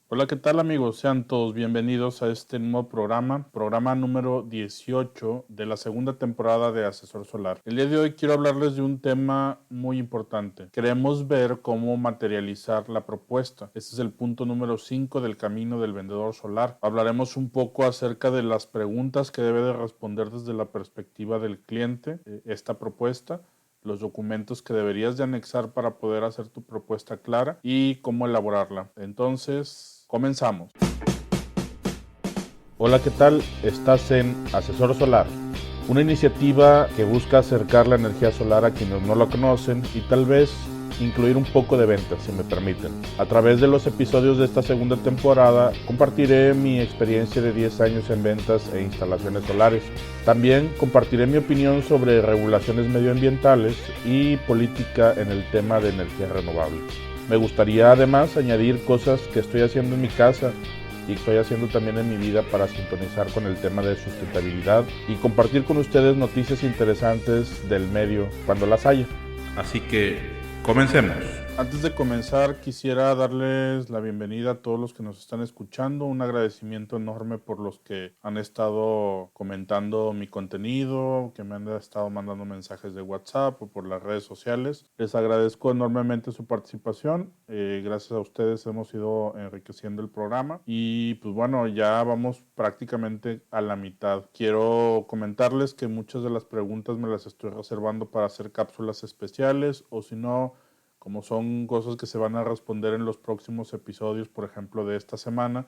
Hola, ¿qué tal amigos? Sean todos bienvenidos a este nuevo programa número 18 de la segunda temporada de Asesor Solar. El día de hoy quiero hablarles de un tema muy importante. Queremos ver cómo materializar la propuesta. Este es el punto número 5 del camino del vendedor solar. Hablaremos un poco acerca de las preguntas que debe de responder desde la perspectiva del cliente esta propuesta, los documentos que deberías de anexar para poder hacer tu propuesta clara y cómo elaborarla. Entonces, comenzamos. Hola, ¿qué tal? Estás en Asesor Solar, una iniciativa que busca acercar la energía solar a quienes no lo conocen y tal vez incluir un poco de ventas, si me permiten. A través de los episodios de esta segunda temporada compartiré mi experiencia de 10 años en ventas e instalaciones solares. También compartiré mi opinión sobre regulaciones medioambientales y política en el tema de energía renovable. Me gustaría además añadir cosas que estoy haciendo en mi casa y estoy haciendo también en mi vida para sintonizar con el tema de sustentabilidad y compartir con ustedes noticias interesantes del medio cuando las haya. Así que comencemos. Antes de comenzar, quisiera darles la bienvenida a todos los que nos están escuchando, un agradecimiento enorme por los que han estado comentando mi contenido, que me han estado mandando mensajes de WhatsApp o por las redes sociales. Les agradezco enormemente su participación. Gracias a ustedes hemos ido enriqueciendo el programa y pues bueno, ya vamos prácticamente a la mitad. Quiero comentarles que muchas de las preguntas me las estoy reservando para hacer cápsulas especiales o si no, como son cosas que se van a responder en los próximos episodios, por ejemplo, de esta semana,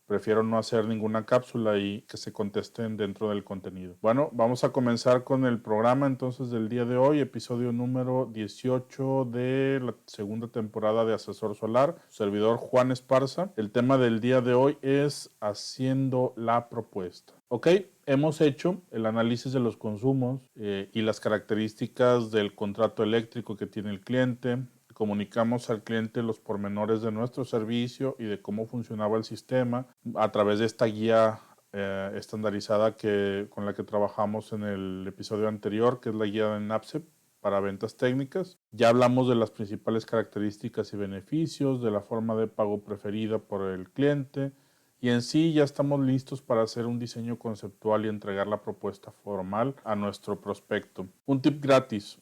prefiero no hacer ninguna cápsula y que se contesten dentro del contenido. Bueno, vamos a comenzar con el programa entonces del día de hoy, episodio número 18 de la segunda temporada de Asesor Solar, servidor Juan Esparza. El tema del día de hoy es haciendo la propuesta. Ok, hemos hecho el análisis de los consumos y las características del contrato eléctrico que tiene el cliente. Comunicamos al cliente los pormenores de nuestro servicio y de cómo funcionaba el sistema a través de esta guía estandarizada con la que trabajamos en el episodio anterior, que es la guía de NAPCEP para ventas técnicas. Ya hablamos de las principales características y beneficios, de la forma de pago preferida por el cliente, y en sí ya estamos listos para hacer un diseño conceptual y entregar la propuesta formal a nuestro prospecto. Un tip gratis: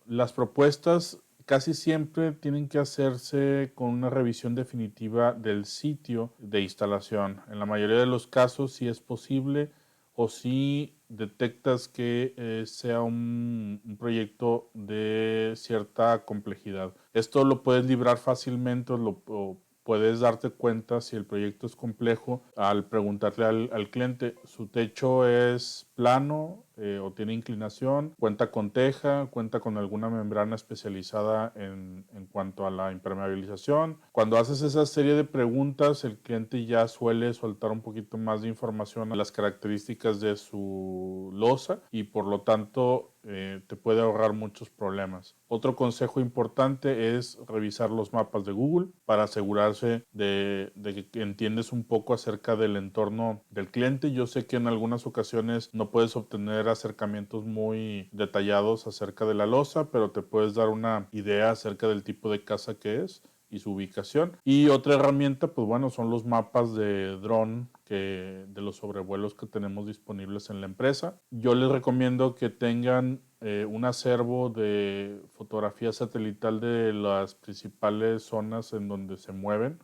las propuestas casi siempre tienen que hacerse con una revisión definitiva del sitio de instalación. En la mayoría de los casos, si es posible o si detectas que sea un proyecto de cierta complejidad. Esto lo puedes librar fácilmente o puedes darte cuenta si el proyecto es complejo al preguntarle al cliente: ¿su techo es plano o tiene inclinación? ¿Cuenta con teja? ¿Cuenta con alguna membrana especializada en cuanto a la impermeabilización? Cuando haces esa serie de preguntas, el cliente ya suele soltar un poquito más de información a las características de su losa y por lo tanto te puede ahorrar muchos problemas. Otro consejo importante es revisar los mapas de Google para asegurarse de que entiendes un poco acerca del entorno del cliente. Yo sé que en algunas ocasiones no puedes obtener acercamientos muy detallados acerca de la losa, pero te puedes dar una idea acerca del tipo de casa que es y su ubicación. Y otra herramienta, pues bueno, son los mapas de dron de los sobrevuelos que tenemos disponibles en la empresa. Yo les recomiendo que tengan un acervo de fotografía satelital de las principales zonas en donde se mueven,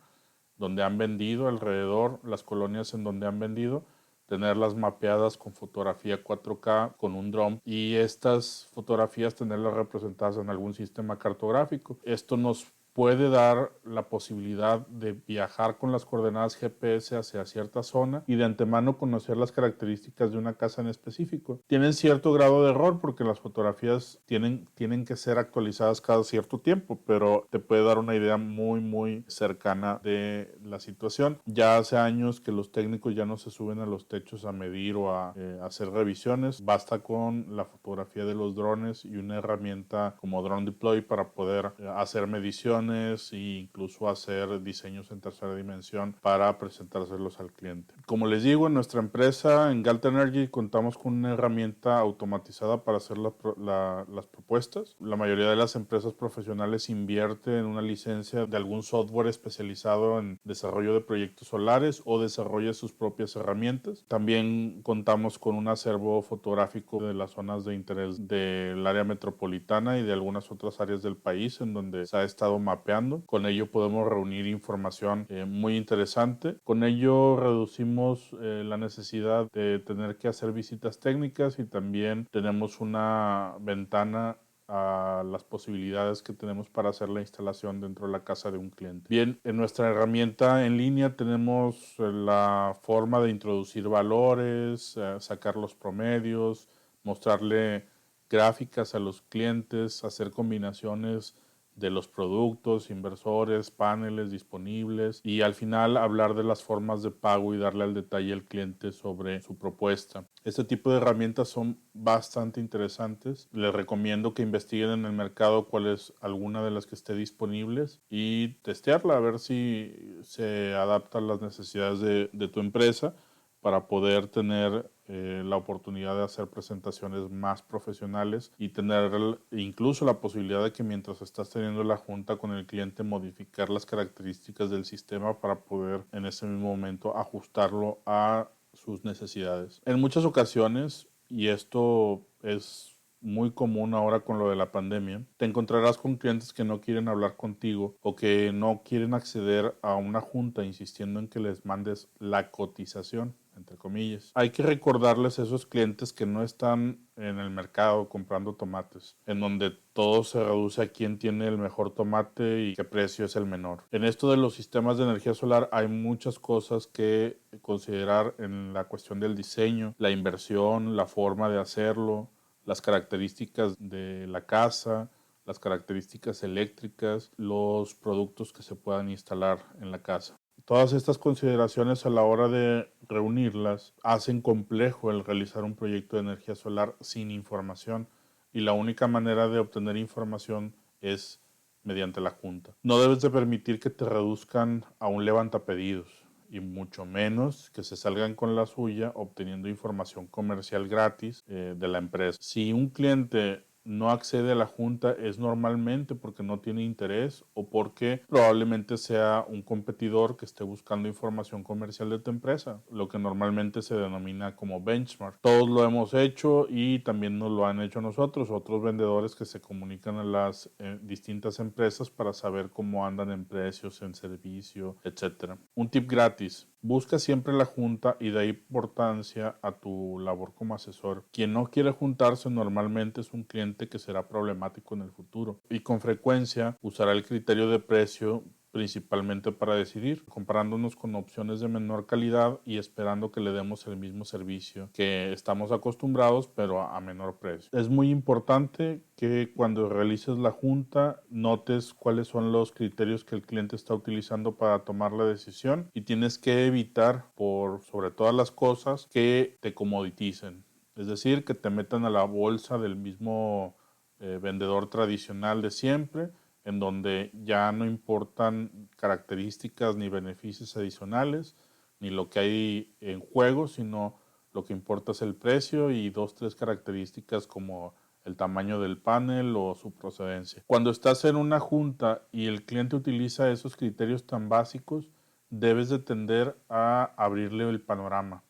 donde han vendido alrededor, las colonias en donde han vendido, tenerlas mapeadas con fotografía 4K con un dron y estas fotografías tenerlas representadas en algún sistema cartográfico. Esto nos puede dar la posibilidad de viajar con las coordenadas GPS hacia cierta zona y de antemano conocer las características de una casa en específico. Tienen cierto grado de error porque las fotografías tienen que ser actualizadas cada cierto tiempo, pero te puede dar una idea muy cercana de la situación. Ya hace años que los técnicos ya no se suben a los techos a medir o a hacer revisiones. Basta con la fotografía de los drones y una herramienta como Drone Deploy para poder hacer mediciones simulaciones e incluso hacer diseños en tercera dimensión para presentárselos al cliente. Como les digo, en nuestra empresa, en Galt Energy, contamos con una herramienta automatizada para hacer las propuestas. La mayoría de las empresas profesionales invierte en una licencia de algún software especializado en desarrollo de proyectos solares o desarrolla sus propias herramientas. También contamos con un acervo fotográfico de las zonas de interés del área metropolitana y de algunas otras áreas del país en donde se ha estado mapeando. Con ello podemos reunir información muy interesante. Con ello reducimos la necesidad de tener que hacer visitas técnicas y también tenemos una ventana a las posibilidades que tenemos para hacer la instalación dentro de la casa de un cliente. Bien, en nuestra herramienta en línea tenemos la forma de introducir valores, sacar los promedios, mostrarle gráficas a los clientes, hacer combinaciones de los productos, inversores, paneles disponibles y al final hablar de las formas de pago y darle al detalle al cliente sobre su propuesta. Este tipo de herramientas son bastante interesantes. Les recomiendo que investiguen en el mercado cuál es alguna de las que esté disponibles y testearla a ver si se adapta a las necesidades de tu empresa para poder tener la oportunidad de hacer presentaciones más profesionales y tener incluso la posibilidad de que mientras estás teniendo la junta con el cliente modificar las características del sistema para poder en ese mismo momento ajustarlo a sus necesidades. En muchas ocasiones, y esto es muy común ahora con lo de la pandemia, te encontrarás con clientes que no quieren hablar contigo o que no quieren acceder a una junta insistiendo en que les mandes la cotización, entre comillas. Hay que recordarles a esos clientes que no están en el mercado comprando tomates, en donde todo se reduce a quién tiene el mejor tomate y qué precio es el menor. En esto de los sistemas de energía solar hay muchas cosas que considerar en la cuestión del diseño, la inversión, la forma de hacerlo, las características de la casa, las características eléctricas, los productos que se puedan instalar en la casa. Todas estas consideraciones a la hora de reunirlas hacen complejo el realizar un proyecto de energía solar sin información y la única manera de obtener información es mediante la junta. No debes de permitir que te reduzcan a un levantapedidos y mucho menos que se salgan con la suya obteniendo información comercial gratis de la empresa. Si un cliente no accede a la junta es normalmente porque no tiene interés o porque probablemente sea un competidor que esté buscando información comercial de tu empresa, lo que normalmente se denomina como benchmark. Todos lo hemos hecho y también nos lo han hecho nosotros, otros vendedores que se comunican a las distintas empresas para saber cómo andan en precios, en servicio, etc. Un tip gratis. Busca siempre la junta y da importancia a tu labor como asesor. Quien no quiere juntarse normalmente es un cliente que será problemático en el futuro y con frecuencia usará el criterio de precio principalmente para decidir, comparándonos con opciones de menor calidad y esperando que le demos el mismo servicio que estamos acostumbrados pero a menor precio. Es muy importante que cuando realices la junta notes cuáles son los criterios que el cliente está utilizando para tomar la decisión y tienes que evitar por sobre todas las cosas que te comoditicen, es decir, que te metan a la bolsa del mismo vendedor tradicional de siempre, en donde ya no importan características ni beneficios adicionales, ni lo que hay en juego, sino lo que importa es el precio y dos, tres características como el tamaño del panel o su procedencia. Cuando estás en una junta y el cliente utiliza esos criterios tan básicos, debes de tender a abrirle el panorama.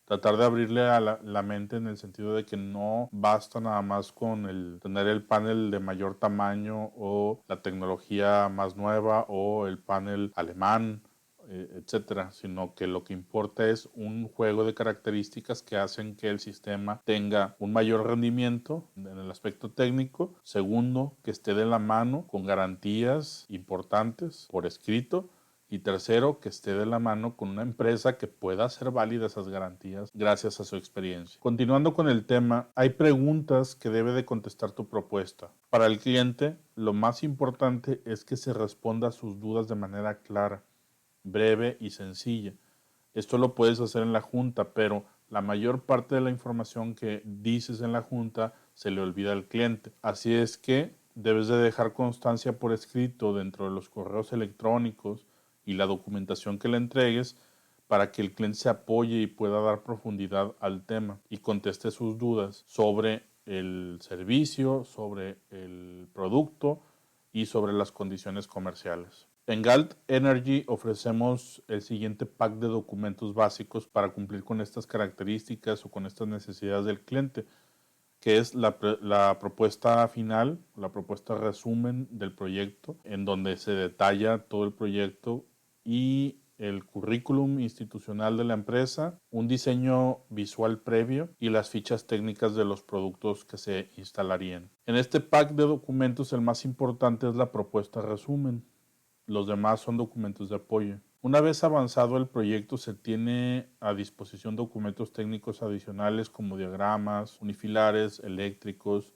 Tratar de abrirle a la mente en el sentido de que no basta nada más con tener el panel de mayor tamaño o la tecnología más nueva o el panel alemán, etcétera, sino que lo que importa es un juego de características que hacen que el sistema tenga un mayor rendimiento en el aspecto técnico. Segundo, que esté de la mano con garantías importantes por escrito. Y tercero, que esté de la mano con una empresa que pueda hacer válidas esas garantías gracias a su experiencia. Continuando con el tema, hay preguntas que debe de contestar tu propuesta. Para el cliente, lo más importante es que se responda a sus dudas de manera clara, breve y sencilla. Esto lo puedes hacer en la junta, pero la mayor parte de la información que dices en la junta se le olvida al cliente. Así es que debes de dejar constancia por escrito dentro de los correos electrónicos y la documentación que le entregues para que el cliente se apoye y pueda dar profundidad al tema y conteste sus dudas sobre el servicio, sobre el producto y sobre las condiciones comerciales. En Galt Energy ofrecemos el siguiente pack de documentos básicos para cumplir con estas características o con estas necesidades del cliente, que es la propuesta final, la propuesta resumen del proyecto, en donde se detalla todo el proyecto y el currículum institucional de la empresa, un diseño visual previo y las fichas técnicas de los productos que se instalarían. En este pack de documentos el más importante es la propuesta resumen. Los demás son documentos de apoyo. Una vez avanzado el proyecto se tiene a disposición documentos técnicos adicionales como diagramas, unifilares, eléctricos,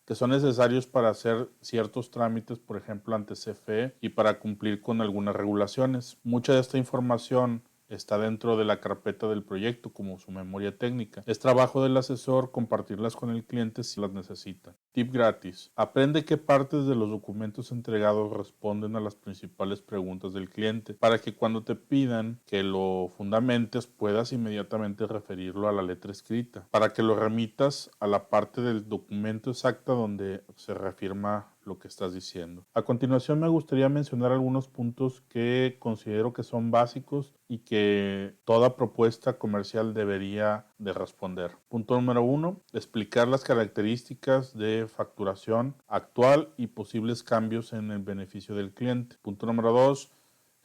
que son necesarios para hacer ciertos trámites, por ejemplo, ante CFE y para cumplir con algunas regulaciones. Mucha de esta información está dentro de la carpeta del proyecto como su memoria técnica. Es trabajo del asesor compartirlas con el cliente si las necesita. Tip gratis. Aprende qué partes de los documentos entregados responden a las principales preguntas del cliente para que cuando te pidan que lo fundamentes puedas inmediatamente referirlo a la letra escrita, para que lo remitas a la parte del documento exacta donde se reafirma lo que estás diciendo. A continuación me gustaría mencionar algunos puntos que considero que son básicos y que toda propuesta comercial debería de responder. Punto número 1, explicar las características de facturación actual y posibles cambios en el beneficio del cliente. Punto número 2,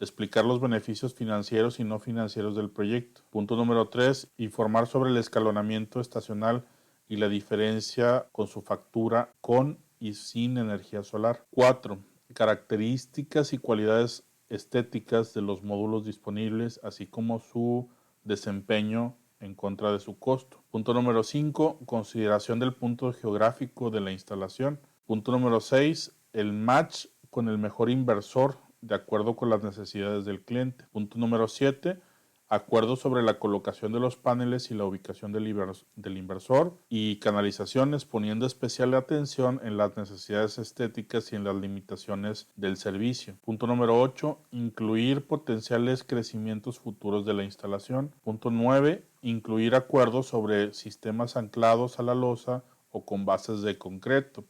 explicar los beneficios financieros y no financieros del proyecto. Punto número 3, informar sobre el escalonamiento estacional y la diferencia con su factura con y sin energía solar. 4. Características y cualidades estéticas de los módulos disponibles, así como su desempeño en contra de su costo. Punto número 5. Consideración del punto geográfico de la instalación. Punto número 6. El match con el mejor inversor de acuerdo con las necesidades del cliente. Punto número 7. Acuerdo sobre la colocación de los paneles y la ubicación del inversor y canalizaciones, poniendo especial atención en las necesidades estéticas y en las limitaciones del servicio. Punto número 8. Incluir potenciales crecimientos futuros de la instalación. Punto 9. Incluir acuerdos sobre sistemas anclados a la losa o con bases de concreto,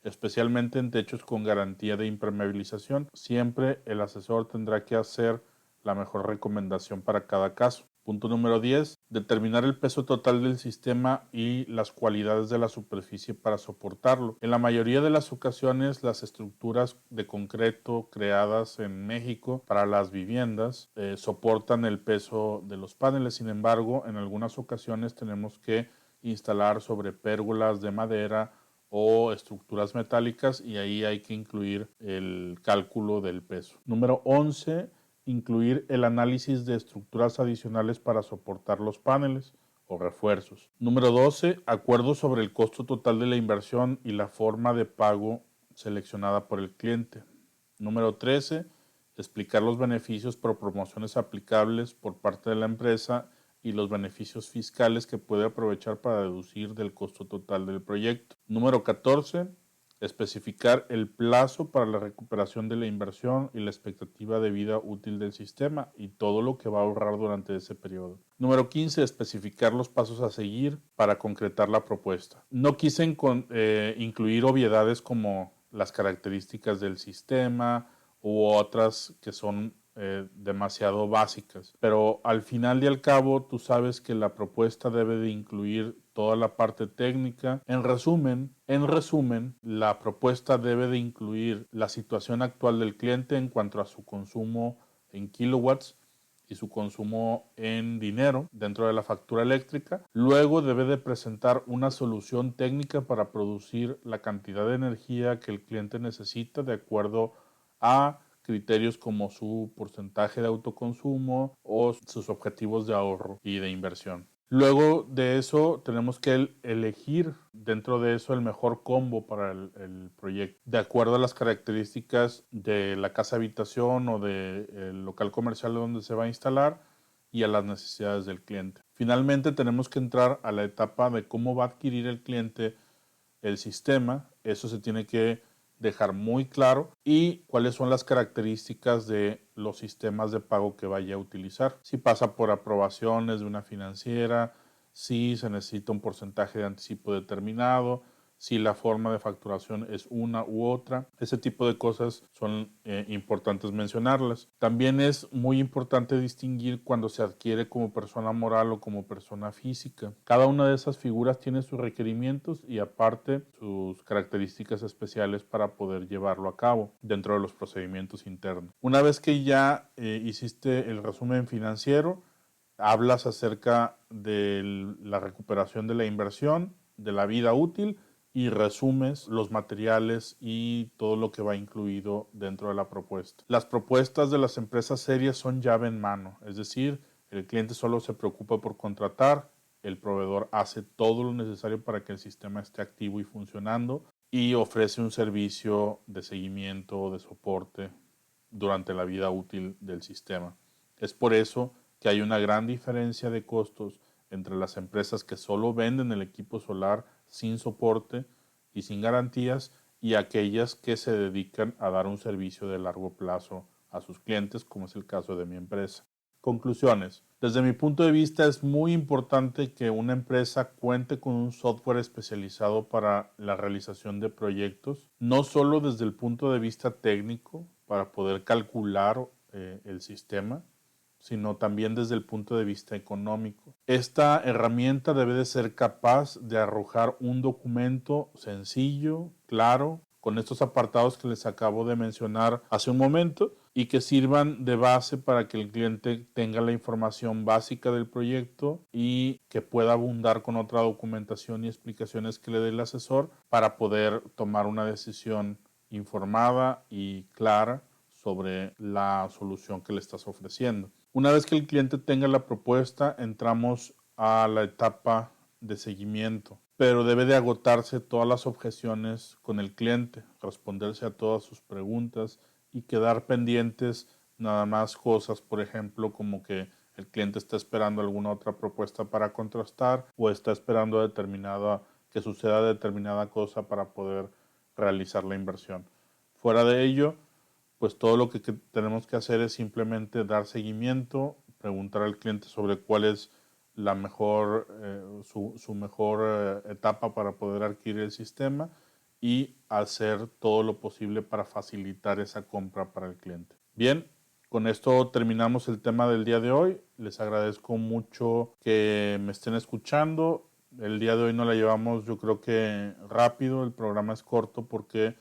especialmente en techos con garantía de impermeabilización. Siempre el asesor tendrá que hacer la mejor recomendación para cada caso. Punto número 10. Determinar el peso total del sistema y las cualidades de la superficie para soportarlo. En la mayoría de las ocasiones, las estructuras de concreto creadas en México para las viviendas soportan el peso de los paneles. Sin embargo, en algunas ocasiones tenemos que instalar sobre pérgolas de madera o estructuras metálicas y ahí hay que incluir el cálculo del peso. Número 11. Incluir el análisis de estructuras adicionales para soportar los paneles o refuerzos. Número 12. Acuerdo sobre el costo total de la inversión y la forma de pago seleccionada por el cliente. Número 13. Explicar los beneficios por promociones aplicables por parte de la empresa y los beneficios fiscales que puede aprovechar para deducir del costo total del proyecto. Número 14. Especificar el plazo para la recuperación de la inversión y la expectativa de vida útil del sistema y todo lo que va a ahorrar durante ese periodo. Número 15. Especificar los pasos a seguir para concretar la propuesta. No quise incluir obviedades como las características del sistema u otras que son demasiado básicas, pero al final y al cabo tú sabes que la propuesta debe de incluir toda la parte técnica. En resumen, la propuesta debe de incluir la situación actual del cliente en cuanto a su consumo en kilowatts y su consumo en dinero dentro de la factura eléctrica. Luego debe de presentar una solución técnica para producir la cantidad de energía que el cliente necesita de acuerdo a criterios como su porcentaje de autoconsumo o sus objetivos de ahorro y de inversión. Luego de eso tenemos que elegir dentro de eso el mejor combo para el proyecto, de acuerdo a las características de la casa habitación o del local comercial donde se va a instalar y a las necesidades del cliente. Finalmente tenemos que entrar a la etapa de cómo va a adquirir el cliente el sistema. Eso se tiene que dejar muy claro y cuáles son las características de los sistemas de pago que vaya a utilizar. Si pasa por aprobaciones de una financiera, si se necesita un porcentaje de anticipo determinado, si la forma de facturación es una u otra. Ese tipo de cosas son importantes mencionarlas. También es muy importante distinguir cuando se adquiere como persona moral o como persona física. Cada una de esas figuras tiene sus requerimientos y aparte sus características especiales para poder llevarlo a cabo dentro de los procedimientos internos. Una vez que ya hiciste el resumen financiero, hablas acerca de la recuperación de la inversión, de la vida útil, y resumes los materiales y todo lo que va incluido dentro de la propuesta. Las propuestas de las empresas serias son llave en mano, es decir, el cliente solo se preocupa por contratar, el proveedor hace todo lo necesario para que el sistema esté activo y funcionando y ofrece un servicio de seguimiento o de soporte durante la vida útil del sistema. Es por eso que hay una gran diferencia de costos entre las empresas que solo venden el equipo solar sin soporte y sin garantías y aquellas que se dedican a dar un servicio de largo plazo a sus clientes, como es el caso de mi empresa. Conclusiones. Desde mi punto de vista es muy importante que una empresa cuente con un software especializado para la realización de proyectos, no solo desde el punto de vista técnico para poder calcular el sistema, sino también desde el punto de vista económico. Esta herramienta debe de ser capaz de arrojar un documento sencillo, claro, con estos apartados que les acabo de mencionar hace un momento y que sirvan de base para que el cliente tenga la información básica del proyecto y que pueda abundar con otra documentación y explicaciones que le dé el asesor para poder tomar una decisión informada y clara sobre la solución que le estás ofreciendo. Una vez que el cliente tenga la propuesta, entramos a la etapa de seguimiento, pero debe de agotarse todas las objeciones con el cliente, responderse a todas sus preguntas y quedar pendientes nada más cosas, por ejemplo, como que el cliente está esperando alguna otra propuesta para contrastar o está esperando que suceda determinada cosa para poder realizar la inversión. Fuera de ello, pues todo lo que tenemos que hacer es simplemente dar seguimiento, preguntar al cliente sobre cuál es la mejor, su mejor etapa para poder adquirir el sistema y hacer todo lo posible para facilitar esa compra para el cliente. Bien, con esto terminamos el tema del día de hoy. Les agradezco mucho que me estén escuchando. El día de hoy no la llevamos, yo creo que rápido, el programa es corto porque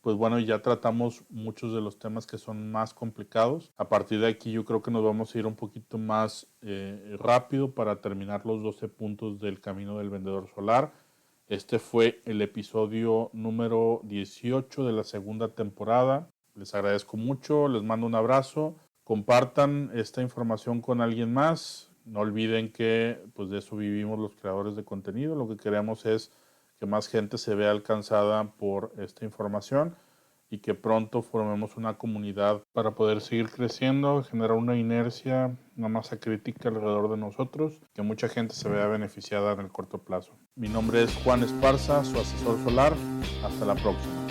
pues bueno, ya tratamos muchos de los temas que son más complicados. A partir de aquí yo creo que nos vamos a ir un poquito más rápido para terminar los 12 puntos del camino del vendedor solar. Este fue el episodio número 18 de la segunda temporada. Les agradezco mucho, les mando un abrazo. Compartan esta información con alguien más. No olviden que pues de eso vivimos los creadores de contenido. Lo que queremos es que más gente se vea alcanzada por esta información y que pronto formemos una comunidad para poder seguir creciendo, generar una inercia, una masa crítica alrededor de nosotros, que mucha gente se vea beneficiada en el corto plazo. Mi nombre es Juan Esparza, su asesor solar. Hasta la próxima.